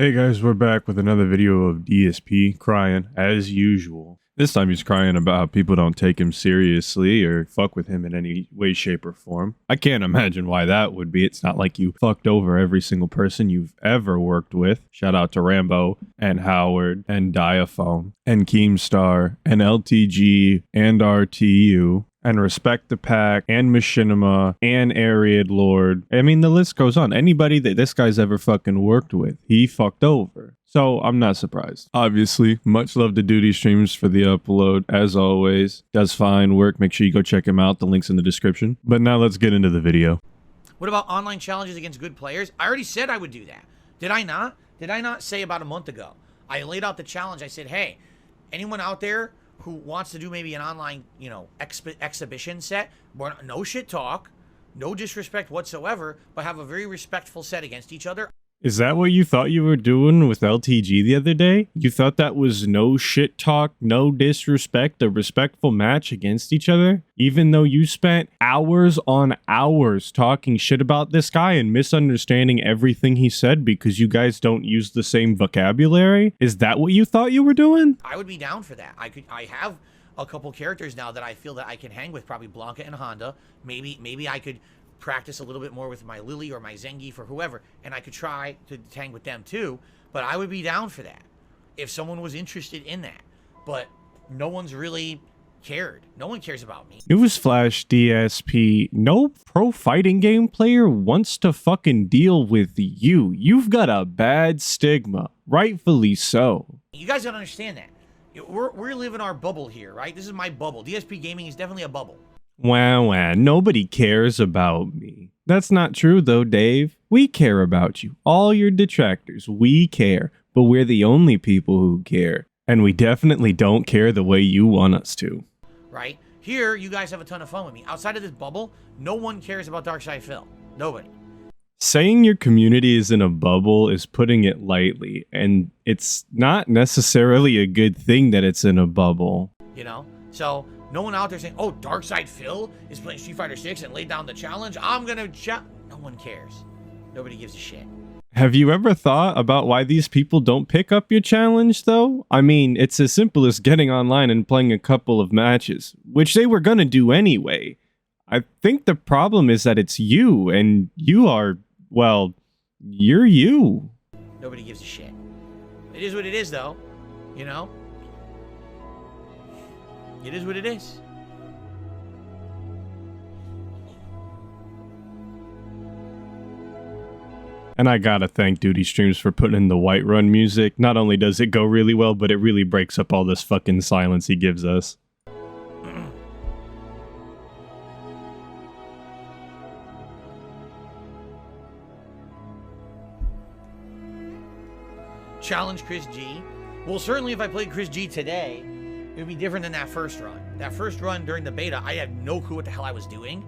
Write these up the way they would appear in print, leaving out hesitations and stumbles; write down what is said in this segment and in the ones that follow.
Hey guys, we're back with another video of DSP crying, as usual. This time he's crying about how people don't take him seriously or fuck with him in any way, shape, or form. I can't imagine why that would be. It's not like you fucked over every single person you've ever worked with. Shout out to Rambo, and Howard, and Diaphone, and Keemstar, and LTG, and RTU. And Respect the Pack, and Machinima, and Ariad Lord. I mean, the list goes on. Anybody that this guy's ever fucking worked with, he fucked over. So, I'm not surprised. Obviously, much love to Doodys Streams for the upload, as always. Does fine work. Make sure you go check him out. The link's in the description. But now let's get into the video. What about online challenges against good players? I already said I would do that. Did I not? Did I not say about a month ago? I laid out the challenge. I said, hey, anyone out there who wants to do maybe an online, exhibition set, no shit talk, no disrespect whatsoever, but have a very respectful set against each other. Is that what you thought you were doing with LTG the other day? You thought that was no shit talk, no disrespect, a respectful match against each other? Even though you spent hours on hours talking shit about this guy and misunderstanding everything he said because you guys don't use the same vocabulary? Is that what you thought you were doing? I would be down for that. I have a couple characters now that I feel that I can hang with, probably Blanca and Honda. Maybe I could practice a little bit more with my Lily or my Zengi for whoever, and I could try to hang with them too, but I would be down for that if someone was interested in that. But no one's really cared. No one cares about me. Newsflash, DSP, no pro fighting game player wants to fucking deal with you. You've got a bad stigma, rightfully so. You guys don't understand that. We're living our bubble here, right? This is my bubble. DSP gaming is definitely a bubble. Wow, nobody cares about me. That's not true though, Dave. We care about you. All your detractors, we care. But we're the only people who care. And we definitely don't care the way you want us to. Right? Here, you guys have a ton of fun with me. Outside of this bubble, no one cares about Darkside Phil. Nobody. Saying your community is in a bubble is putting it lightly. And it's not necessarily a good thing that it's in a bubble. So no one out there saying, oh, Darkside Phil is playing Street Fighter 6 and laid down the challenge. I'm gonna no one cares. Nobody gives a shit. Have you ever thought about why these people don't pick up your challenge, though? I mean, it's as simple as getting online and playing a couple of matches, which they were gonna do anyway. I think the problem is that it's you, and you are, well, you're you. Nobody gives a shit. It is what it is, though. It is what it is. And I gotta thank Doodys Streams for putting in the Whiterun music. Not only does it go really well, but it really breaks up all this fucking silence he gives us. Challenge Chris G. Well, certainly if I played Chris G today, it would be different than that first run. That first run during the beta, I had no clue what the hell I was doing.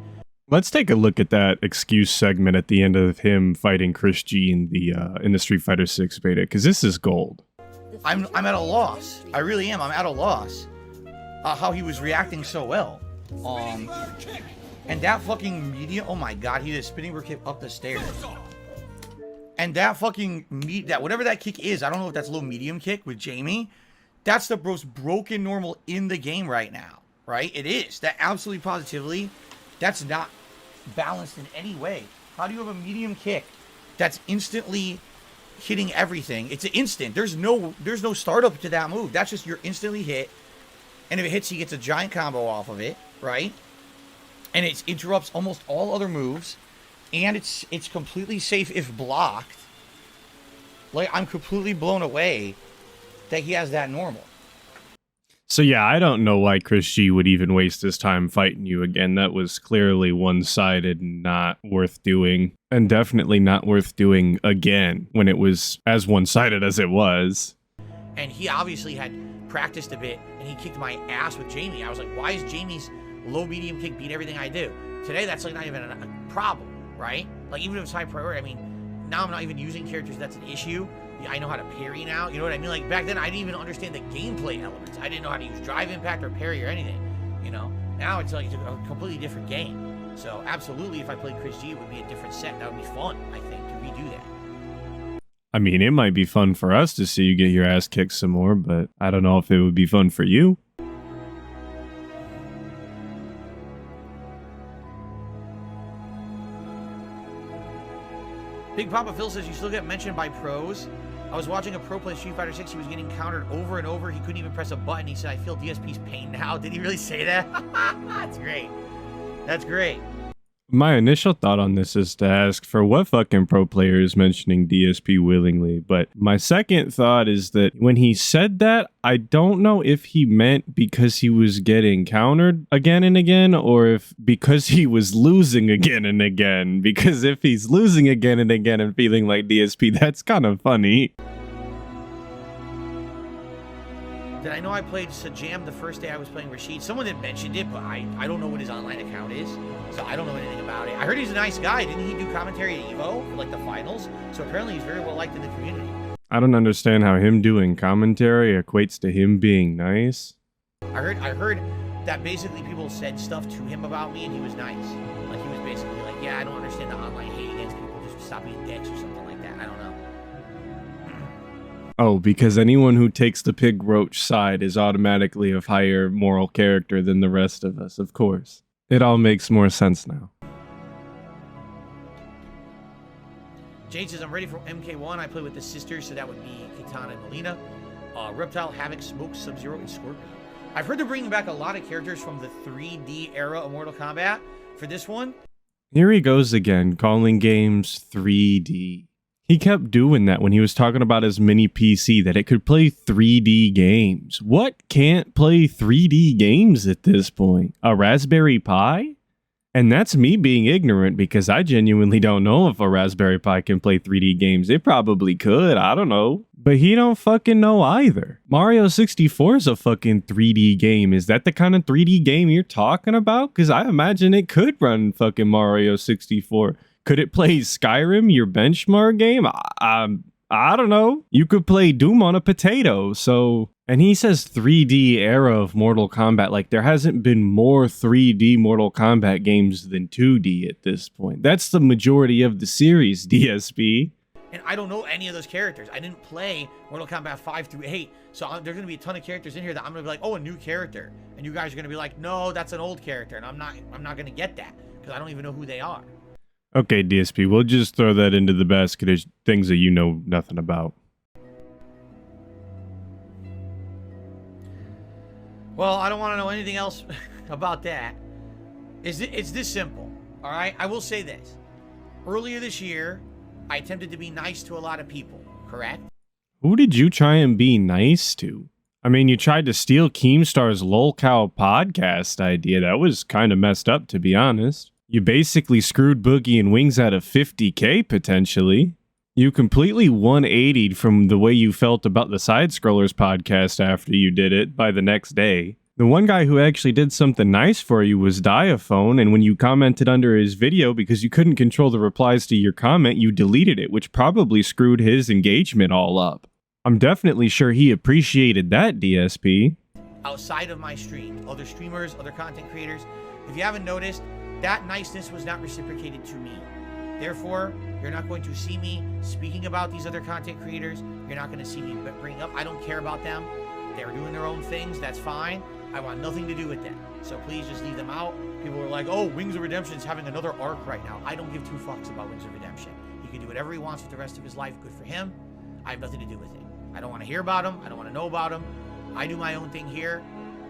Let's take a look at that excuse segment at the end of him fighting Chris G in the Street Fighter 6 beta, because this is gold. I'm at a loss. I really am. I'm at a loss. How he was reacting so well. And that fucking medium. Oh my god, he did a spinning kick up the stairs. And that fucking whatever that kick is, I don't know if that's a low medium kick with Jamie. That's the most broken normal in the game right now, right? It is. That absolutely positively, that's not balanced in any way. How do you have a medium kick that's instantly hitting everything? It's an instant. There's no startup to that move. That's just you're instantly hit. And if it hits, he gets a giant combo off of it, right? And it interrupts almost all other moves. And it's completely safe if blocked. Like, I'm completely blown away that he has that normal. So yeah, I don't know why Chris G would even waste his time fighting you again. That was clearly one-sided and not worth doing. And definitely not worth doing again when it was as one-sided as it was. And he obviously had practiced a bit, and he kicked my ass with Jamie. I was like, why is Jamie's low-medium kick beat everything I do? Today, that's like not even a problem, right? Like, even if it's high priority, I mean, now I'm not even using characters that's an issue. I know how to parry now. You know what I mean? Like, back then, I didn't even understand the gameplay elements. I didn't know how to use drive impact or parry or anything, Now it's like a completely different game. So, absolutely, if I played Chris G, it would be a different set. That would be fun, I think, to redo that. I mean, it might be fun for us to see you get your ass kicked some more, but I don't know if it would be fun for you. Big Papa Phil says you still get mentioned by pros. I was watching a pro play Street Fighter 6. He was getting countered over and over. He couldn't even press a button. He said, I feel DSP's pain now. Did he really say that? That's great. That's great. My initial thought on this is to ask for what fucking pro player is mentioning DSP willingly, but my second thought is that when he said that, I don't know if he meant because he was getting countered again and again, or if because he was losing again and again, because if he's losing again and again and feeling like DSP, that's kind of funny. Did I know I played Sajam the first day I was playing Rashid? Someone had mentioned it, but I don't know what his online account is, so I don't know anything about it. I heard he's a nice guy. Didn't he do commentary at EVO for like the finals? So apparently he's very well liked in the community. I don't understand how him doing commentary equates to him being nice. I heard that basically people said stuff to him about me and he was nice. Like he was basically like, yeah, I don't understand the online hate against people, just stop being dicks or something like that. I don't know. Oh, because anyone who takes the pig roach side is automatically of higher moral character than the rest of us, of course. It all makes more sense now. Jade says, I'm ready for MK1. I play with the sisters, so that would be Kitana and Melina. Reptile, Havoc, Smoke, Sub-Zero, and Scorpion. I've heard they're bringing back a lot of characters from the 3D era of Mortal Kombat for this one. Here he goes again, calling games 3D. He kept doing that when he was talking about his mini PC, that it could play 3D games. What can't play 3D games at this point? A Raspberry Pi? And that's me being ignorant because I genuinely don't know if a Raspberry Pi can play 3D games. It probably could, I don't know. But he don't fucking know either. Mario 64 is a fucking 3D game. Is that the kind of 3D game you're talking about? Because I imagine it could run fucking Mario 64. Could it play Skyrim, your benchmark game? I don't know. You could play Doom on a potato, so... And he says 3D era of Mortal Kombat. Like, there hasn't been more 3D Mortal Kombat games than 2D at this point. That's the majority of the series, DSP. And I don't know any of those characters. I didn't play Mortal Kombat 5 through 8. So there's going to be a ton of characters in here that I'm going to be like, oh, a new character. And you guys are going to be like, no, that's an old character. And I'm not going to get that because I don't even know who they are. Okay, DSP, we'll just throw that into the basket as things that you know nothing about. Well, I don't want to know anything else about that. It's this simple, all right? I will say this. Earlier this year, I attempted to be nice to a lot of people, correct? Who did you try and be nice to? I mean, you tried to steal Keemstar's LolCow podcast idea. That was kind of messed up, to be honest. You basically screwed Boogie and Wings out of 50K, potentially. You completely 180'd from the way you felt about the Side Scrollers podcast after you did it by the next day. The one guy who actually did something nice for you was Diaphone, and when you commented under his video because you couldn't control the replies to your comment, you deleted it, which probably screwed his engagement all up. I'm definitely sure he appreciated that, DSP. Outside of my stream, other streamers, other content creators, if you haven't noticed, that niceness was not reciprocated to me. Therefore, you're not going to see me speaking about these other content creators. You're not going to see me bring up. I don't care about them. They're doing their own things. That's fine. I want nothing to do with them. So please just leave them out. People are like, oh, Wings of Redemption is having another arc right now. I don't give two fucks about Wings of Redemption. He can do whatever he wants with the rest of his life. Good for him. I have nothing to do with it. I don't want to hear about him. I don't want to know about him. I do my own thing here.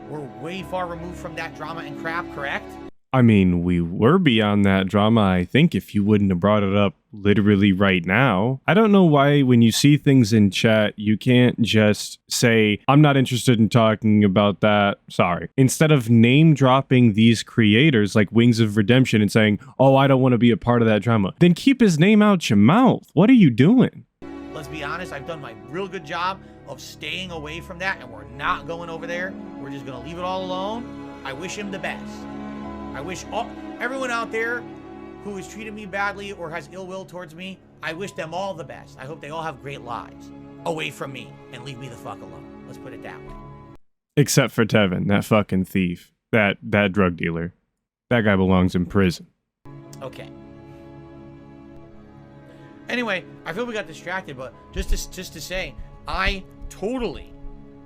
We're way far removed from that drama and crap, correct? I mean, we were beyond that drama, I think, if you wouldn't have brought it up literally right now. I don't know why when you see things in chat, you can't just say, I'm not interested in talking about that, sorry. Instead of name dropping these creators like Wings of Redemption and saying, oh, I don't want to be a part of that drama, then keep his name out your mouth. What are you doing? Let's be honest, I've done my real good job of staying away from that, and we're not going over there. We're just going to leave it all alone. I wish him the best. I wish everyone out there who has treated me badly or has ill will towards me, I wish them all the best. I hope they all have great lives away from me and leave me the fuck alone. Let's put it that way. Except for Tevin, that fucking thief, that drug dealer. That guy belongs in prison. Okay. Anyway, I feel we got distracted, but just to say, I totally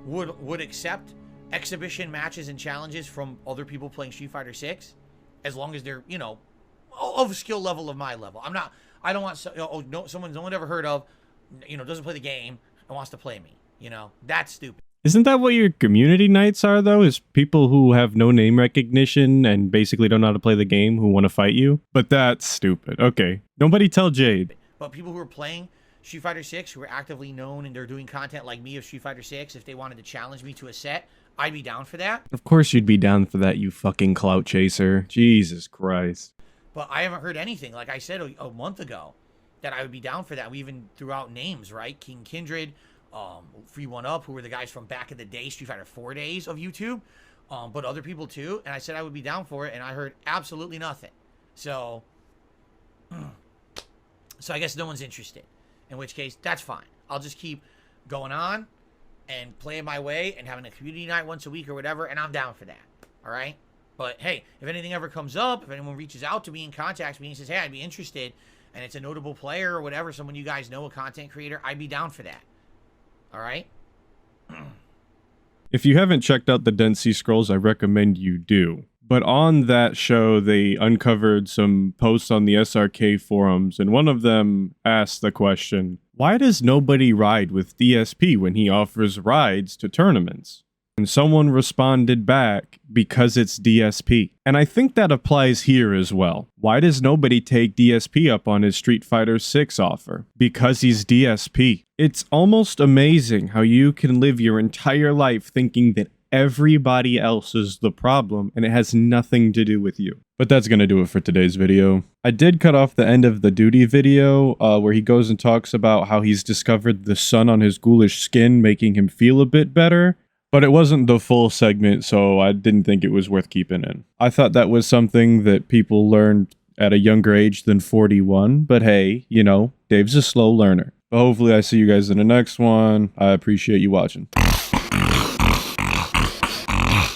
would accept exhibition matches and challenges from other people playing Street Fighter 6, as long as they're, you know, of a skill level of my level. I don't want someone no one ever heard of, you know, doesn't play the game and wants to play me. You know, that's stupid. Isn't that what your community nights are, though? Is people who have no name recognition and basically don't know how to play the game who want to fight you? But that's stupid. Okay. Nobody tell Jade. But people who are playing Street Fighter 6, who are actively known and they're doing content like me of Street Fighter 6, if they wanted to challenge me to a set, I'd be down for that. Of course you'd be down for that, you fucking clout chaser. Jesus Christ. But I haven't heard anything. Like I said a month ago, that I would be down for that. We even threw out names, right? King Kindred, Free One Up, who were the guys from back in the day, Street Fighter 4 days of YouTube, but other people too. And I said I would be down for it, and I heard absolutely nothing. So I guess no one's interested. In which case, that's fine. I'll just keep going on and playing my way and having a community night once a week or whatever, and I'm down for that. All right? But hey, if anything ever comes up, if anyone reaches out to me and contacts me and says, hey, I'd be interested, and it's a notable player or whatever, someone you guys know, a content creator, I'd be down for that. All right? If you haven't checked out the Dead Sea Scrolls, I recommend you do. But on that show, they uncovered some posts on the SRK forums, and one of them asked the question, why does nobody ride with DSP when he offers rides to tournaments? And someone responded back, because it's DSP. And I think that applies here as well. Why does nobody take DSP up on his Street Fighter 6 offer? Because he's DSP. It's almost amazing how you can live your entire life thinking that everybody else is the problem and it has nothing to do with you. But that's gonna do it for today's video. I did cut off the end of the Doody video where he goes and talks about how he's discovered the sun on his ghoulish skin making him feel a bit better. But it wasn't the full segment, so I didn't think it was worth keeping in. I thought that was something that people learned at a younger age than 41, but hey, you know, Dave's a slow learner. But hopefully I see you guys in the next one. I appreciate you watching.